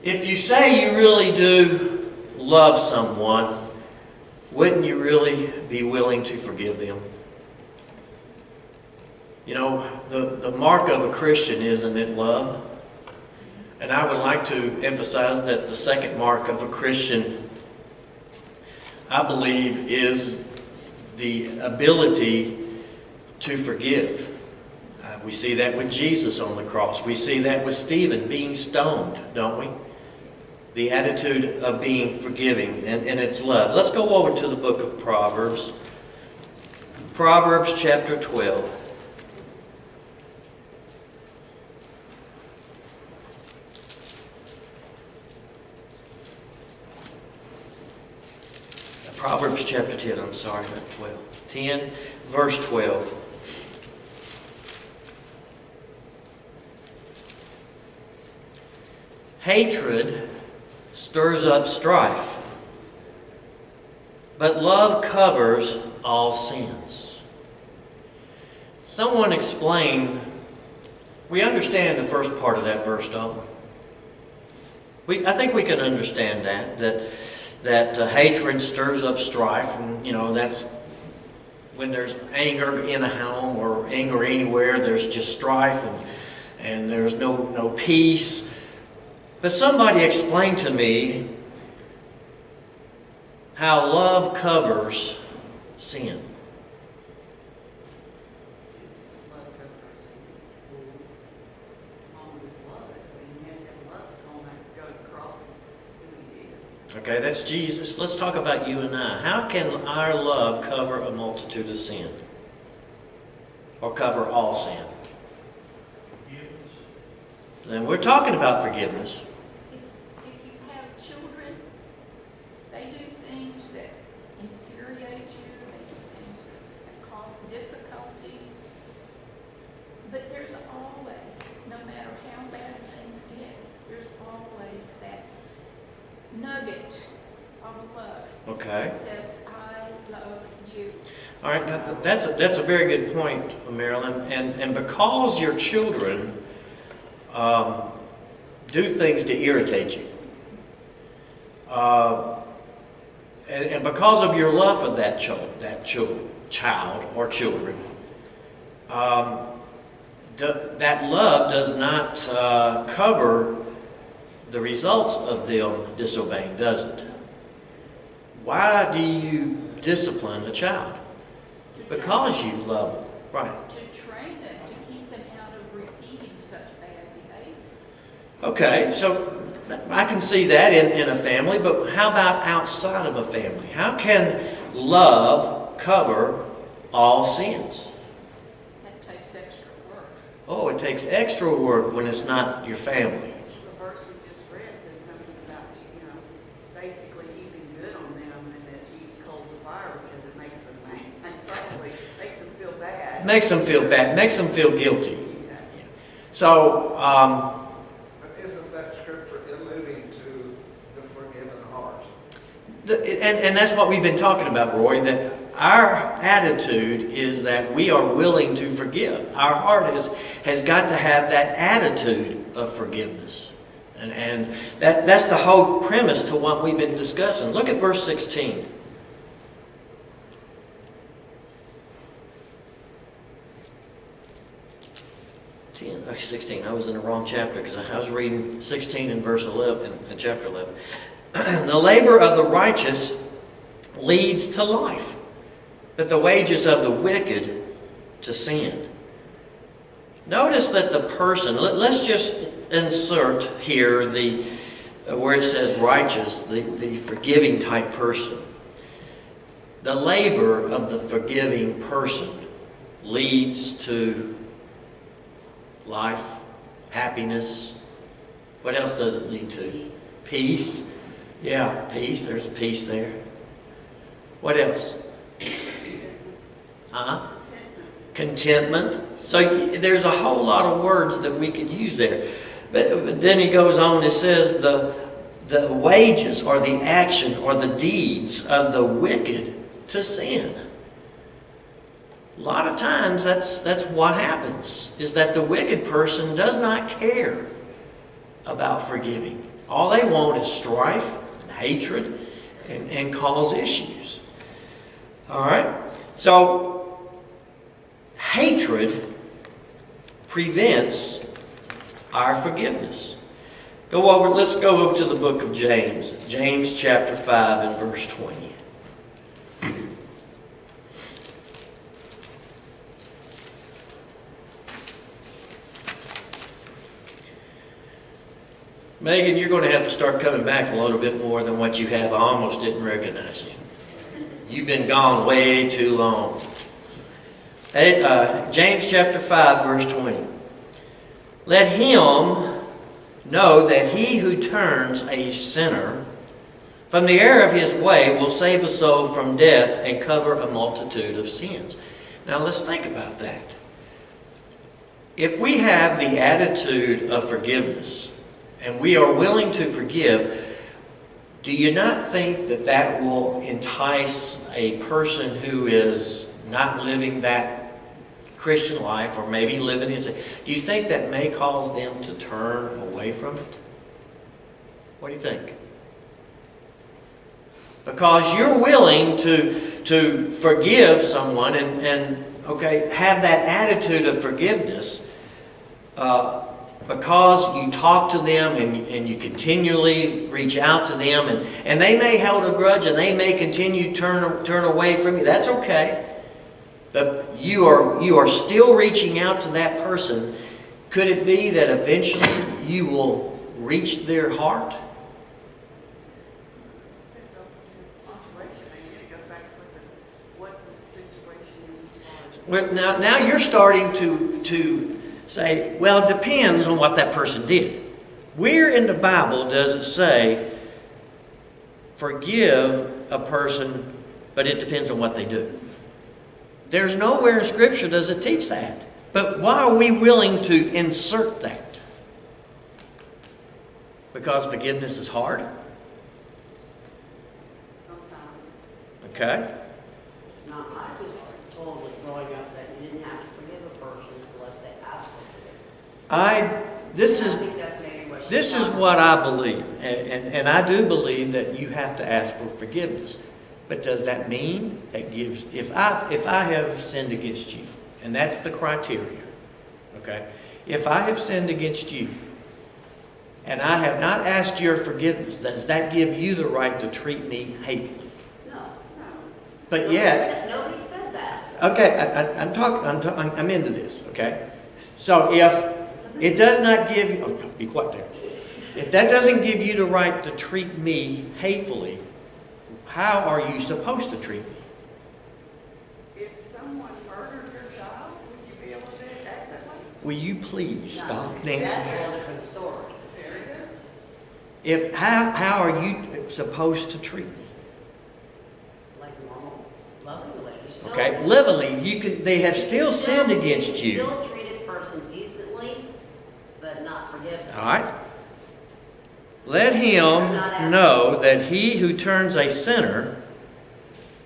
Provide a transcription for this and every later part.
If you say you really do love someone, wouldn't you really be willing to forgive them? You know, the mark of a Christian, isn't it, love? And I would like to emphasize that the second mark of a Christian, I believe, is the ability to forgive. We see that with Jesus on the cross. We see that with Stephen being stoned, don't we? The attitude of being forgiving, and it's love. Let's go over to the book of Proverbs. Proverbs chapter 12. Proverbs chapter 10, I'm sorry, not 12. 10, verse 12. Hatred stirs up strife, but love covers all sins. Someone explained, we understand the first part of that verse, don't we? I think we can understand that hatred stirs up strife, and that's when there's anger in a home or anger anywhere. There's just strife and there's no peace. But somebody explained to me how love covers sin. Okay, that's Jesus. Let's talk about you and I. How can our love cover a multitude of sin? Or cover all sin? Then we're talking about forgiveness. If you have children, they do things that infuriate you, they do things that cause difficulties. But there's always, no matter how bad things get, there's always that nugget of love. Okay. That says, I love you. All right, now that's a very good point, Marilyn. And because your children do things to irritate you, and because of your love for that child or children, that love does not cover the results of them disobeying, does it? Why do you discipline a child? Because you love them, right? To train them, to keep them out of repeating such bad behavior. Okay, so I can see that in a family, but how about outside of a family? How can love cover all sins? That takes extra work. Oh, it takes extra work when it's not your family. The verse we just read said something about, basically heaping good on them, and it heaps coals of fire because it makes them mad. And probably makes them feel bad. Makes them feel bad, makes them feel guilty. So, but isn't that scripture alluding to the forgiven heart? and that's what we've been talking about, Roy, that our attitude is that we are willing to forgive. Our heart has got to have that attitude of forgiveness. And that's the whole premise to what we've been discussing. Look at verse 16. 16. I was in the wrong chapter because I was reading 16 in verse 11, in chapter 11. The labor of the righteous leads to life, but the wages of the wicked to sin. Notice that the person, let's just insert here where it says righteous, the forgiving type person. The labor of the forgiving person leads to life, happiness. What else does it lead to? Peace. Yeah, peace. There's peace there. What else? Contentment. So there's a whole lot of words that we could use there. But then he goes on, it says the wages or the action or the deeds of the wicked to sin. A lot of times that's what happens, is that the wicked person does not care about forgiving All they want is strife and hatred and cause issues. All right? So, hatred prevents our forgiveness. Let's go over to the book of James. James chapter 5 and verse 20. Megan, you're going to have to start coming back a little bit more than what you have. I almost didn't recognize you. You've been gone way too long. Hey, James chapter 5, verse 20. Let him know that he who turns a sinner from the error of his way will save a soul from death and cover a multitude of sins. Now let's think about that. If we have the attitude of forgiveness, and we are willing to forgive, do you not think that that will entice a person who is not living that Christian life, or maybe living in sin? Do you think that may cause them to turn away from it? What do you think? Because you're willing to forgive someone and have that attitude of forgiveness, because you talk to them and you continually reach out to them, and they may hold a grudge and they may continue to turn away from you. That's okay. But you are still reaching out to that person. Could it be that eventually you will reach their heart? Well, now you're starting to say, well, it depends on what that person did. Where in the Bible does it say, forgive a person, but it depends on what they do? There's nowhere in Scripture does it teach that. But why are we willing to insert that? Because forgiveness is hard? Sometimes. Okay. Now, I was told that growing up that you didn't have to forgive a person unless they asked for forgiveness. This is what I believe, and I do believe that you have to ask for forgiveness. But does that mean that if I have sinned against you, and that's the criteria, okay? If I have sinned against you, and I have not asked your forgiveness, does that give you the right to treat me hatefully? No. But yet, Nobody said that. Okay, I'm into this, okay? So if it does not give you, oh, be quiet there. If that doesn't give you the right to treat me hatefully, how are you supposed to treat me? If someone murdered your child, would you be able to act that way? Will you please stop, Nancy? That's a whole different story. Very good. How are you supposed to treat me? Like normal, lovingly. Okay, lovingly, they have still sinned against you. Still treat a person decently, but not forgive them. All right. Let him know that he who turns a sinner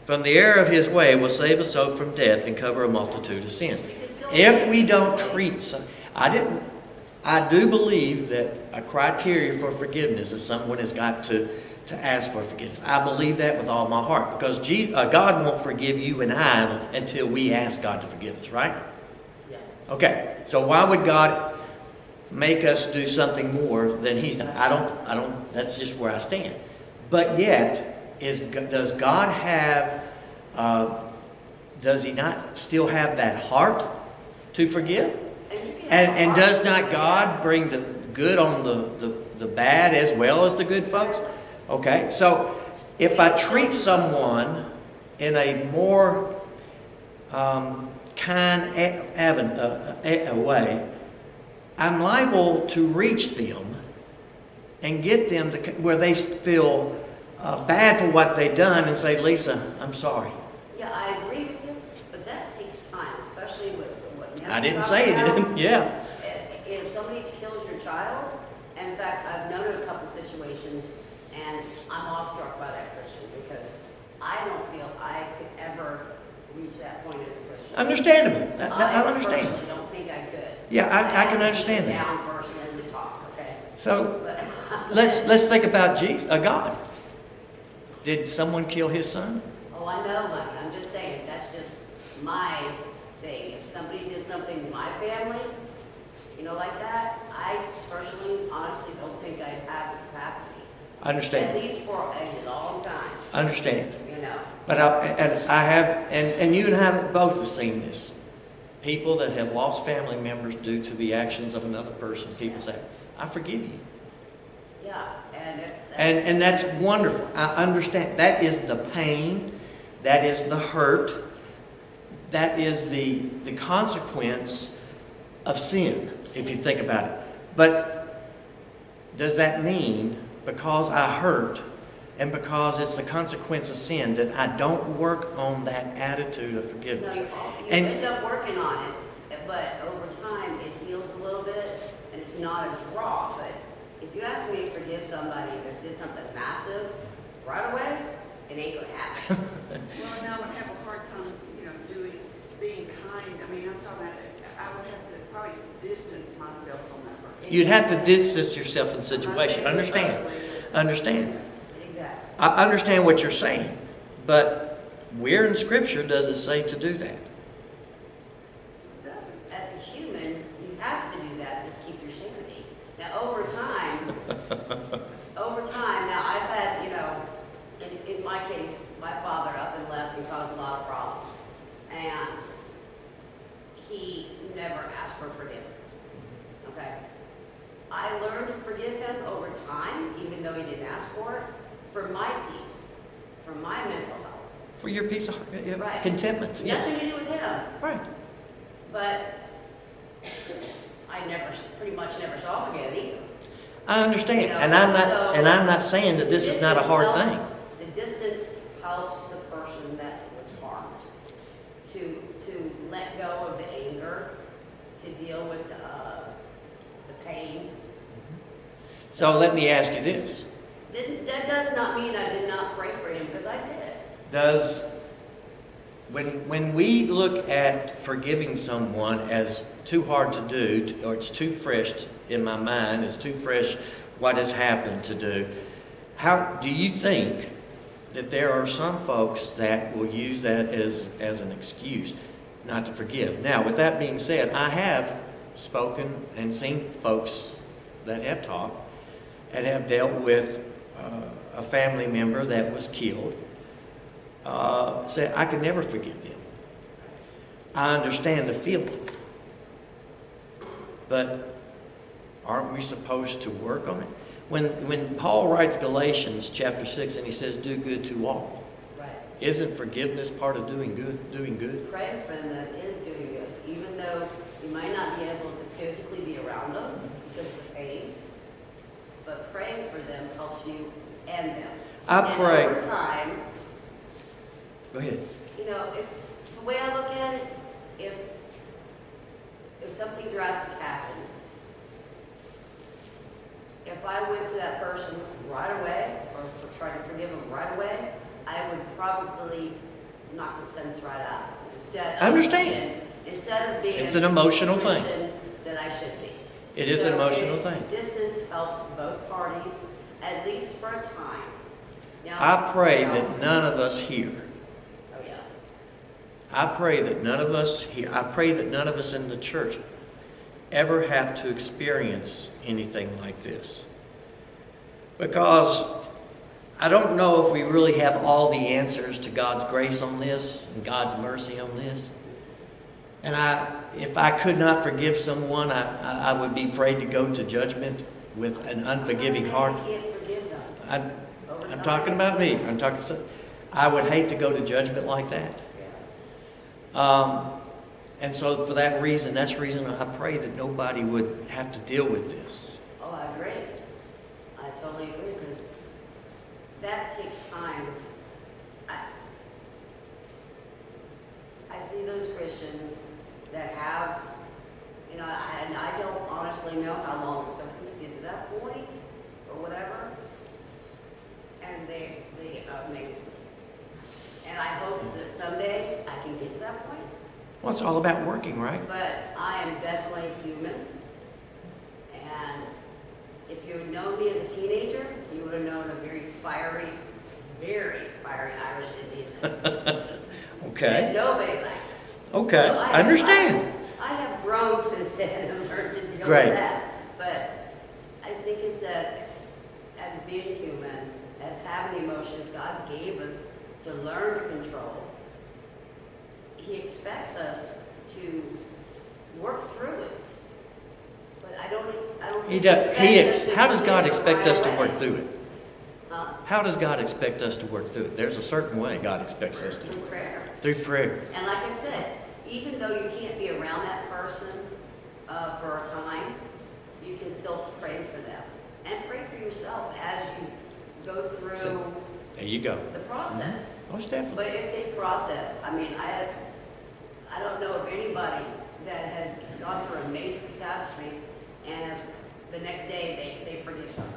from the error of his way will save a soul from death and cover a multitude of sins. If we don't treat I do believe that a criteria for forgiveness is someone has got to ask for forgiveness. I believe that with all my heart, because God won't forgive you and I until we ask God to forgive us, right? Yeah. Okay, so why would God make us do something more than He's done? I don't, that's just where I stand. But yet, does God have, does He not still have that heart to forgive? And does not God bring the good on the bad as well as the good, folks? Okay, so if I treat someone in a more kind way, I'm liable to reach them and get them to where they feel bad for what they've done and say, Lisa, I'm sorry. Yeah, I agree with you, but that takes time, especially with what Nancy I didn't talked say it about. didn't, yeah. If somebody kills your child, in fact, I've known a couple situations, and I'm awestruck by that Christian, because I don't feel I could ever reach that point as a Christian. Understandable. I understand. I personally don't think I could. Yeah, I can understand that. Down first and then we talk, okay? So But- let's think about God. Did someone kill his son? Oh, I know, Mike, I'm just saying, that's just my thing. If somebody did something to my family, like that, I personally, honestly don't think I'd have the capacity. I understand. At least for a long time, I understand. But you and I have both have seen this. People that have lost family members due to the actions of another person, people say, I forgive you. Yeah, and And that's wonderful. I understand. That is the pain. That is the hurt. That is the consequence of sin, if you think about it. But does that mean because I hurt and because it's the consequence of sin that I don't work on that attitude of forgiveness? you end up working on it, but over time it heals a little bit and it's not as raw. But if you ask me to forgive somebody that did something massive right away, it ain't gonna happen. Well, and I would have a hard time, being kind. I mean, I'm talking about, I would have to probably distance myself from that person. You'd have to distance yourself from the situation. Understand. Exactly. I understand what you're saying. But where in Scripture does it say to do that? As a human, you have to do that to keep your sanity. Now, over time, now I've had, in my case, my father up and left and caused a lot of problems. And he never asked for forgiveness. Okay? I learned to forgive him over time, even though he didn't ask for it, for my peace, for my mental health. For your peace of Right. contentment. Yes. Nothing to do with him. Right. But I pretty much never saw him again either. I understand. You know, and I'm not saying that this is not a hard thing. The distance helps the person that was harmed to let go of the anger, to deal with the pain. So let me ask you this. That does not mean I did not pray for him, because I did. When we look at forgiving someone as too hard to do, or it's too fresh in my mind, it's too fresh what has happened to do, how do you think that there are some folks that will use that as an excuse not to forgive? Now, with that being said, I have spoken and seen folks that have talked and have dealt with a family member that was killed, say, I could never forgive them. I understand the feeling. But aren't we supposed to work on it? When Paul writes Galatians chapter 6 and he says, do good to all, Right. isn't forgiveness part of doing good? Praying for them that is doing good, even though you might not be able to physically be around them because of the pain. But praying for them helps you and them. I pray. And over time, Go ahead. the way I look at it, if something drastic happened, if I went to that person right away, or tried to forgive them right away, I would probably knock the sense right out. I understand. Instead of being It's an emotional thing. the person that I should be. It is an emotional thing. Distance helps both parties, at least for a time. Now, I pray that none of us here, Oh, yeah. I pray that none of us here, I pray that none of us in the church ever have to experience anything like this. Because I don't know if we really have all the answers to God's grace on this and God's mercy on this. And if I could not forgive someone, I would be afraid to go to judgment with an unforgiving heart. You can't forgive them. I'm talking about me. I would hate to go to judgment like that. And so for that reason, that's the reason I pray that nobody would have to deal with this. Oh, I agree. I totally agree, because that takes time. I see those Christians that have, and I don't honestly know how long it took them to get to that point, or whatever, and they amaze me. And I hope that someday I can get to that point. Well, it's all about working, right? But I am definitely human. And if you're me as a teenager, you would have known a very fiery Irish Indian. Okay. That nobody likes. Okay. So I understand. I have grown since then and learned to deal Great. with that. But I think it's that as being human, as having emotions God gave us to learn to control, He expects us to work through it. But I don't He think does. expects us to How does God do it expect right us to away. work through it? Huh? How does God expect us to work through it? There's a certain way God expects us to. Through prayer. Through prayer. And like I said, even though you can't be around that person for a time, you can still pray for them. And pray for yourself as you go through So, there you go. the process. Most definitely. But it's a process. I mean, I don't know of anybody that has gone through a major catastrophe and the next day they forgive someone.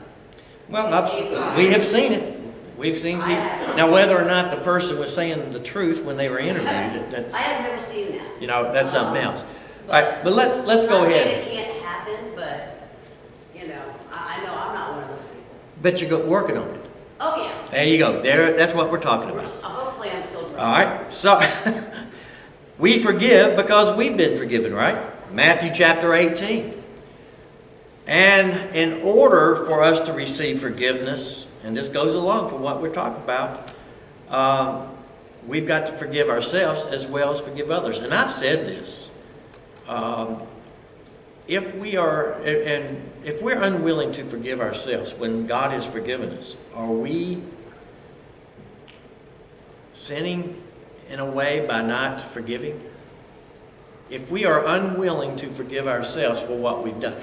Well, we have seen it. We've seen people. Now, whether or not the person was saying the truth when they were interviewed, that's, I have never seen that. that's something else. All right, but let's go Not saying ahead. it can't happen, but, I know I'm not one of those people. But you're working on it. Oh, yeah. There you go. That's what we're talking about. Hopefully I'm still growing. All right. So we forgive because we've been forgiven, right? Matthew chapter 18. And in order for us to receive forgiveness, and this goes along for what we're talking about, we've got to forgive ourselves as well as forgive others. And I've said this. If we're unwilling to forgive ourselves when God has forgiven us, are we sinning in a way by not forgiving? If we are unwilling to forgive ourselves for what we've done,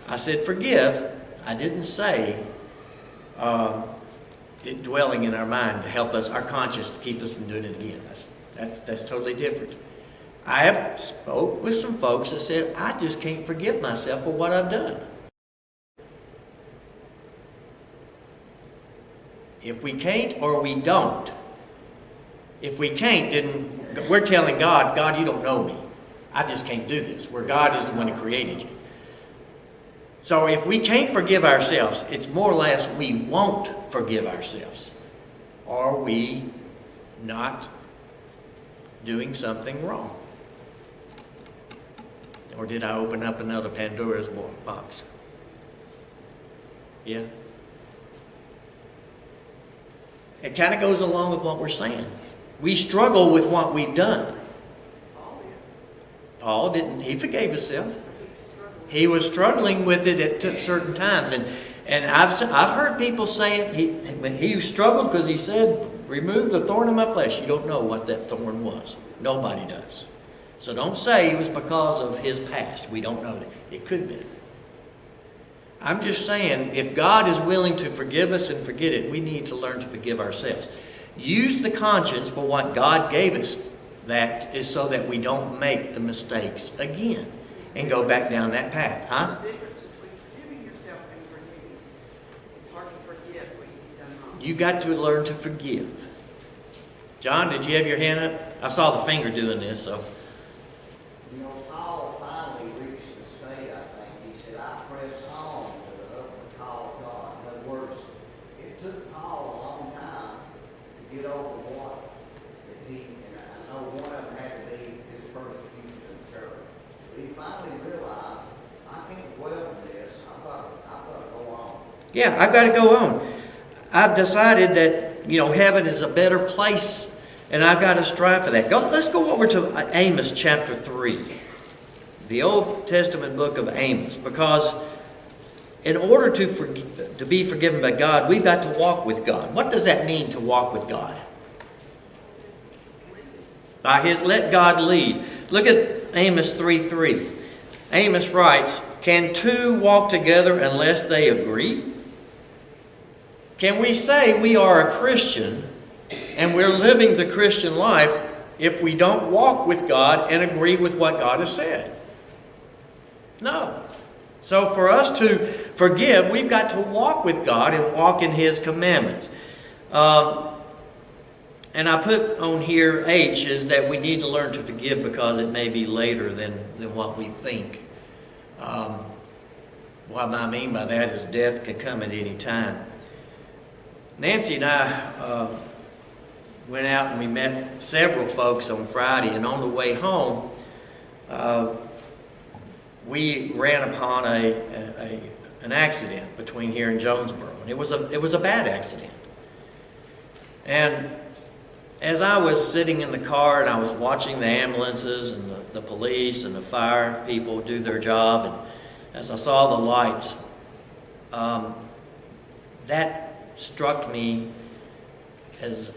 I said forgive. I didn't say it dwelling in our mind to help us, our conscience, to keep us from doing it again. That's totally different. I have spoke with some folks that said, I just can't forgive myself for what I've done. If we can't or we don't, if we can't, then we're telling God, God, you don't know me. I just can't do this, where God is the one who created you. So if we can't forgive ourselves, it's more or less we won't forgive ourselves. Are we not doing something wrong? Or did I open up another Pandora's box? Yeah. It kind of goes along with what we're saying. We struggle with what we've done. Paul didn't. He forgave himself. He was struggling with it at certain times. And I've heard people say it. He struggled because he said, remove the thorn of my flesh. You don't know what that thorn was. Nobody does. So don't say it was because of his past. We don't know that. It could be. I'm just saying, if God is willing to forgive us and forget it, we need to learn to forgive ourselves. Use the conscience for what God gave us. That is so that we don't make the mistakes again and go back down that path. Huh? The difference between forgiving yourself and forgiving. It's hard to forgive what you've done wrong. You got to learn to forgive. John, did you have your hand up? I saw the finger doing this, so. Paul finally reached the state, I think. He said, I press on to the upward call of God. In other words, it took Paul a long time to get over what that he, and I know one of them had to be his persecution of the church. But he finally realized, I can't dwell in this. I've got to go on. Yeah, I've got to go on. I've decided that, heaven is a better place, and I've got to strive for that. Let's go over to Amos chapter 3, the Old Testament book of Amos, because in order to be forgiven by God, we've got to walk with God. What does that mean, to walk with God? Let God lead. Look at Amos 3:3. Amos writes, can two walk together unless they agree? Can we say we are a Christian and we're living the Christian life if we don't walk with God and agree with what God has said? No. So for us to forgive, we've got to walk with God and walk in His commandments. And I put on here H is that we need to learn to forgive because it may be later than what we think. what I mean by that is death can come at any time. Nancy and I went out and we met several folks on Friday, and on the way home, we ran upon an accident between here and Jonesboro, and it was a bad accident. And as I was sitting in the car and I was watching the ambulances and the police and the fire people do their job, and as I saw the lights, that struck me as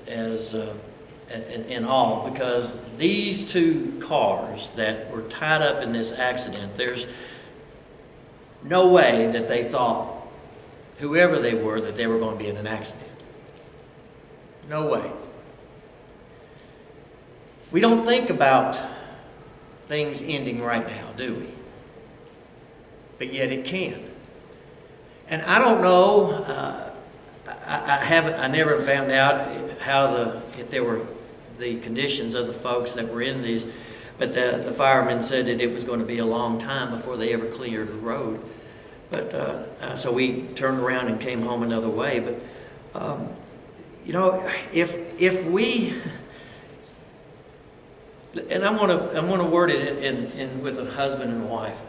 in awe, because these two cars that were tied up in this accident, there's no way that they thought, whoever they were, that they were going to be in an accident. No way. We don't think about things ending right now, do we? But yet it can. And I don't know, I never found out if there were the conditions of the folks that were in these, but the firemen said that it was going to be a long time before they ever cleared the road. But so we turned around and came home another way. But you know, if we, and I'm going to word it in with a husband and wife.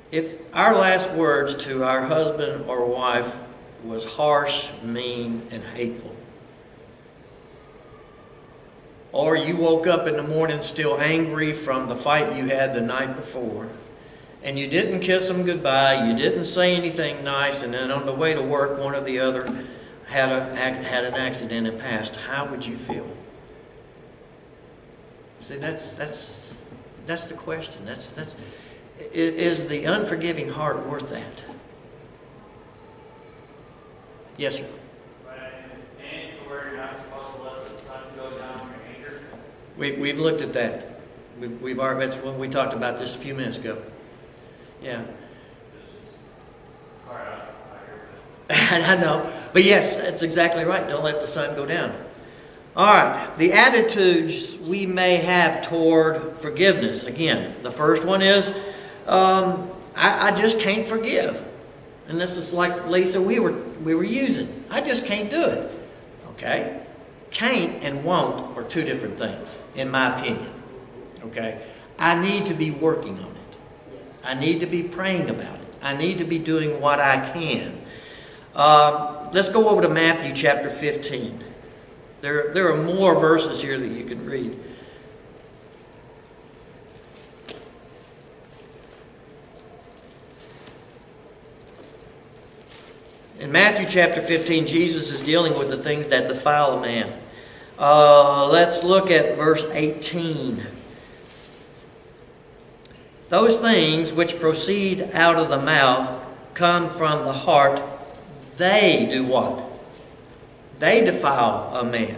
If our last words to our husband or wife was harsh, mean, and hateful, or you woke up in the morning still angry from the fight you had the night before, and you didn't kiss them goodbye, you didn't say anything nice, and then on the way to work one or the other had an accident and passed, how would you feel? See, that's the question. Is the unforgiving heart worth that? Yes, sir. And where you're not supposed to let the sun go down in your anger. We've looked at that. We've already, that's what we talked about just a few minutes ago. Yeah. I know, but yes, that's exactly right. Don't let the sun go down. All right, the attitudes we may have toward forgiveness. Again, the first one is, I just can't forgive. And this is like Lisa we were using. I just can't do it. Okay? Can't and won't are two different things, in my opinion. Okay? I need to be working on it. I need to be praying about it. I need to be doing what I can. Let's go over to Matthew chapter 15. There are more verses here that you can read. In Matthew chapter 15, Jesus is dealing with the things that defile a man. Let's look at verse 18. Those things which proceed out of the mouth come from the heart. They do what? They defile a man.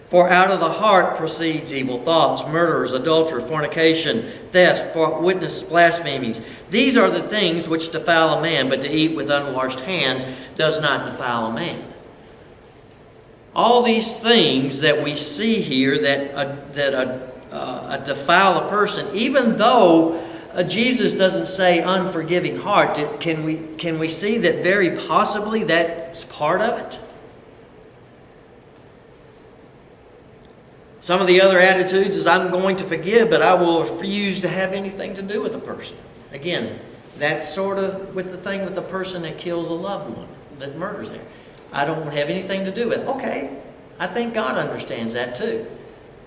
For out of the heart proceeds evil thoughts, murders, adultery, fornication, theft, witness, blasphemies. These are the things which defile a man, but to eat with unwashed hands does not defile a man. All these things that we see here that defile a person, even though Jesus doesn't say unforgiving heart, can we see that very possibly that's part of it? Some of the other attitudes is I'm going to forgive, but I will refuse to have anything to do with a person. Again, that's sort of with the thing with the person that kills a loved one, that murders there. I don't have anything to do with it. Okay, I think God understands that too.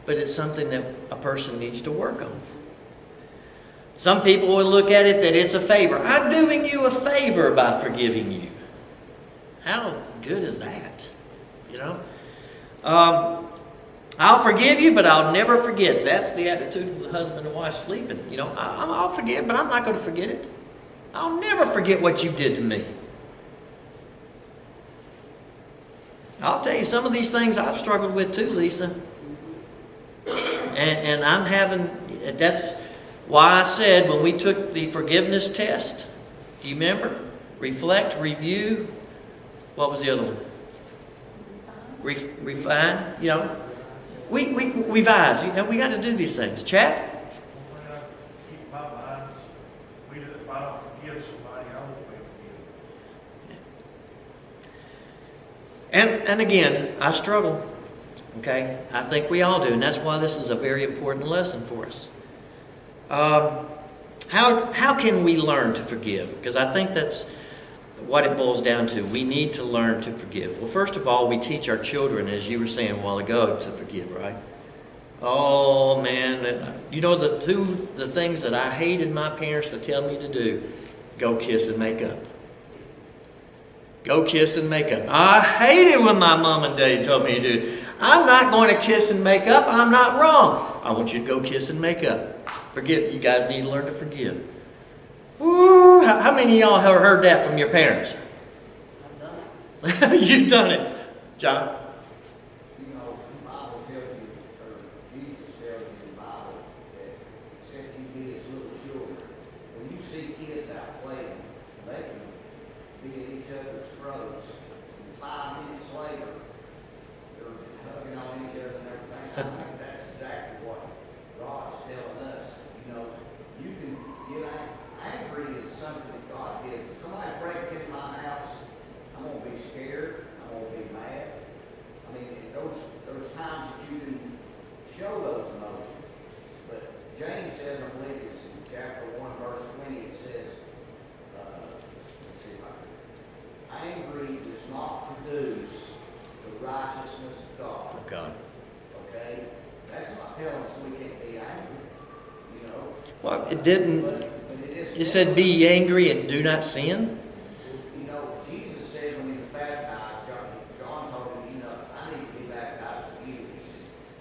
But it's something that a person needs to work on. Some people will look at it that it's a favor. I'm doing you a favor by forgiving you. How good is that? You know? I'll forgive you, but I'll never forget. That's the attitude of the husband and wife sleeping. You know, I'll forgive, but I'm not going to forget it. I'll never forget what you did to me. I'll tell you, some of these things I've struggled with too, Lisa. And I'm having, that's why I said when we took the forgiveness test, do you remember? Reflect, review, what was the other one? Refine, you know. We revise. You know, we got to do these things. Chat? Keep my mind. If I don't forgive And again, I struggle. Okay? I think we all do, and that's why this is a very important lesson for us. How can we learn to forgive? Because I think that's what it boils down to. We need to learn to forgive. Well, first of all, we teach our children, as you were saying a while ago, to forgive, right? Oh, man. You know the things that I hated my parents to tell me to do? Go kiss and make up. Go kiss and make up. I hated when my mom and daddy told me to do it. I'm not going to kiss and make up. I'm not wrong. I want you to go kiss and make up. Forgive. You guys need to learn to forgive. Woo! How many of y'all have heard that from your parents? I've done it. You've done it. John? You know, the Bible tells you, or Jesus tells you in the Bible, that except you be as little children, when you see kids out playing, they can be at each other's throats, and 5 minutes later, they're hugging on each other and everything. I think that's exactly what God's telling us. You know, you can get angry is something that God gives. If somebody breaks in my house, I'm going to be scared. I'm going to be mad. I mean, those times that you can show those emotions. But James says, I believe it's in chapter 1, verse 20, it says, let's see if I can. Angry does not produce the righteousness of God. Oh, God. Okay? That's not telling us we can't be angry. You know? Well, it didn't. But it is. It said, be ye angry and do not sin. You know, Jesus said when he was baptized, John told him, you know, I need to be baptized with you. He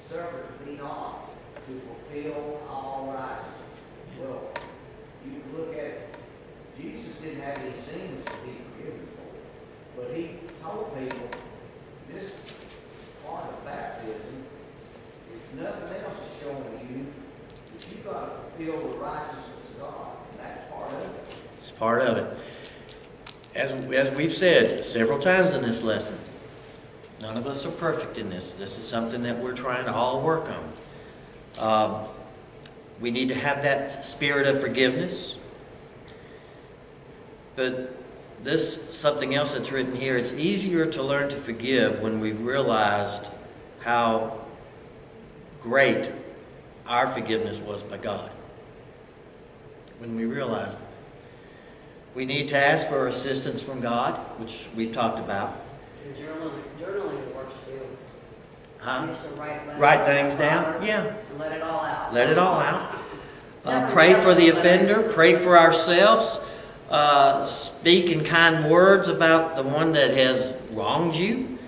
said, suffer me not to fulfill all righteousness. Well, you can look at it. Jesus didn't have any sins to be forgiven for. But he told people, this part of baptism, if nothing else is showing you that you've got to fulfill the righteousness of God. And that's part of it. It's part of it. As we've said several times in this lesson, none of us are perfect in this. This is something that we're trying to all work on. We need to have that spirit of forgiveness. But this, something else that's written here, it's easier to learn to forgive when we've realized how great our forgiveness was by God. When we realize it. We need to ask for assistance from God, which we've talked about. And journaling works too. Huh? Just to Write things down? Yeah. And let it all out. Let it all out. Pray for the offender. Pray for ourselves. Speak in kind words about the one that has wronged you.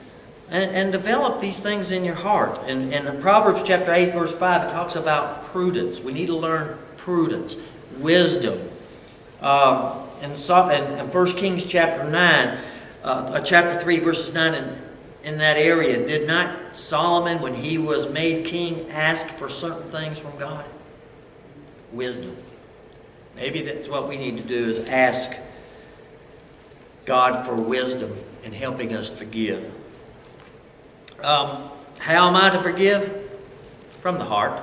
And develop these things in your heart. And in Proverbs chapter 8, verse 5, it talks about prudence. We need to learn prudence, wisdom. In 1 Kings chapter 9, chapter 3, verses 9, in that area, did not Solomon, when he was made king, ask for certain things from God? Wisdom. Maybe that's what we need to do, is ask God for wisdom in helping us forgive. How am I to forgive? From the heart.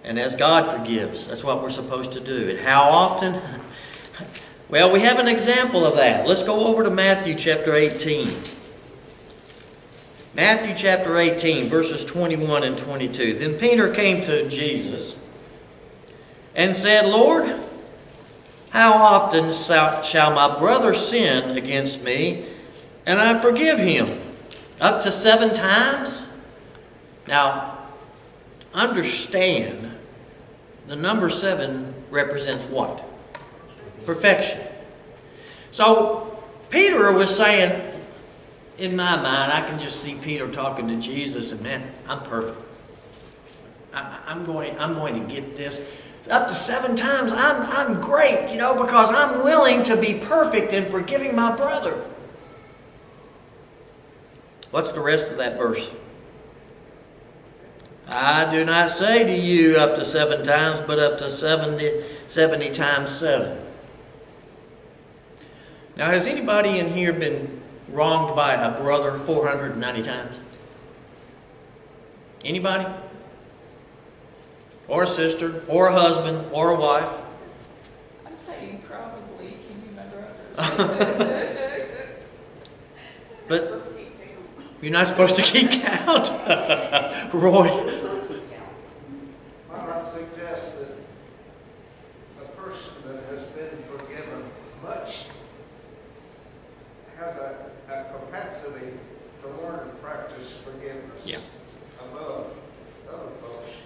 And as God forgives, that's what we're supposed to do. And how often? Well, we have an example of that. Let's go over to Matthew chapter 18. Matthew chapter 18, verses 21 and 22. Then Peter came to Jesus and said, Lord, how often shall my brother sin against me, and I forgive him? Up to 7 times? Now, understand, the number 7 represents what? Perfection. So, Peter was saying, in my mind, I can just see Peter talking to Jesus, and man, I'm perfect. I'm going to get this. Up to 7 times, I'm great, because I'm willing to be perfect in forgiving my brother. What's the rest of that verse? I do not say to you up to 7 times, but up to 70 times 7. Now, has anybody in here been wronged by a brother 490 times? Anybody? Or a sister, or a husband, or a wife? I'm saying probably can be my brothers. But You're not supposed to keep count. Roy. Well, I suggest that a person that has been forgiven much has a capacity to learn and practice forgiveness. Yeah. Above other folks.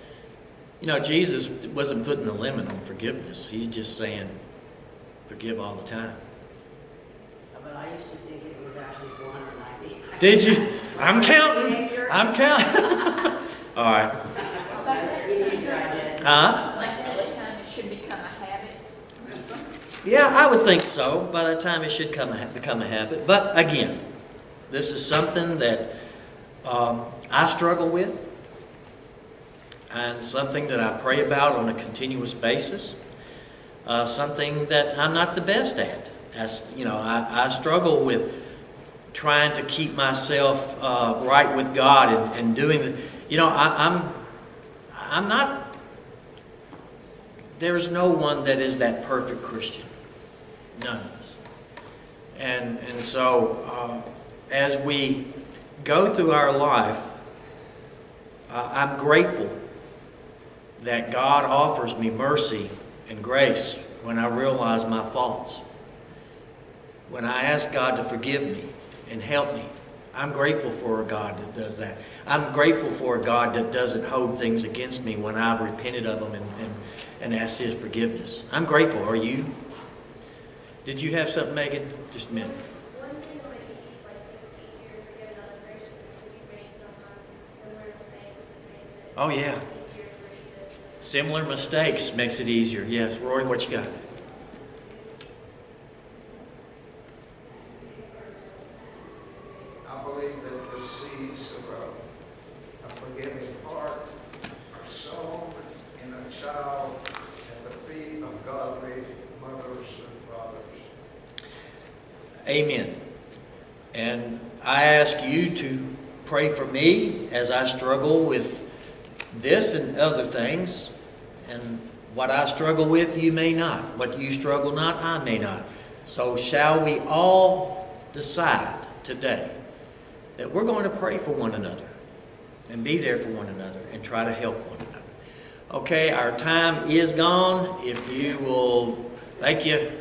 You know, Jesus wasn't putting a limit on forgiveness. He's just saying, forgive all the time. But I used to think it was actually 490. Did you? I'm counting. I'm counting. All right. Huh? Like by the time it should become a habit. Yeah, I would think so. By that time, it should become a habit. But again, this is something that I struggle with, and something that I pray about on a continuous basis. Something that I'm not the best at. As you know, I struggle with trying to keep myself right with God and doing the. You know, I'm not. There's no one that is that perfect Christian. None of us. And so as we go through our life, I'm grateful that God offers me mercy and grace when I realize my faults. When I ask God to forgive me and help me, I'm grateful for a God that does that. I'm grateful for a God that doesn't hold things against me when I've repented of them and asked His forgiveness. I'm grateful. Are you? Did you have something, Megan? Just a minute. One thing that might be like it's easier to forgive another person is if you made sometimes similar mistakes, it makes it Oh, yeah. easier for you to. Similar mistakes makes it easier. Yes. Rory, what you got? I believe that the seeds of a forgiving heart are sown in a child at the feet of godly mothers and fathers. Amen. And I ask you to pray for me as I struggle with this and other things. And what I struggle with, you may not. What you struggle not, I may not. So shall we all decide today that we're going to pray for one another and be there for one another and try to help one another. Okay, our time is gone. If you will, thank you. It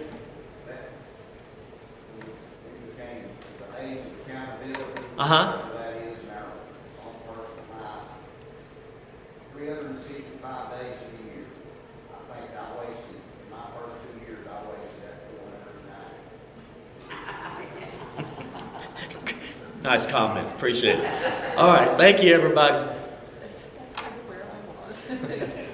became the age of accountability. Uh-huh. That is in our own personal life. 365 days a year. I think I wasted, in my first 2 years, I wasted that 490. Nice comment. Appreciate it. All right. Thank you, everybody. That's kind of where I was.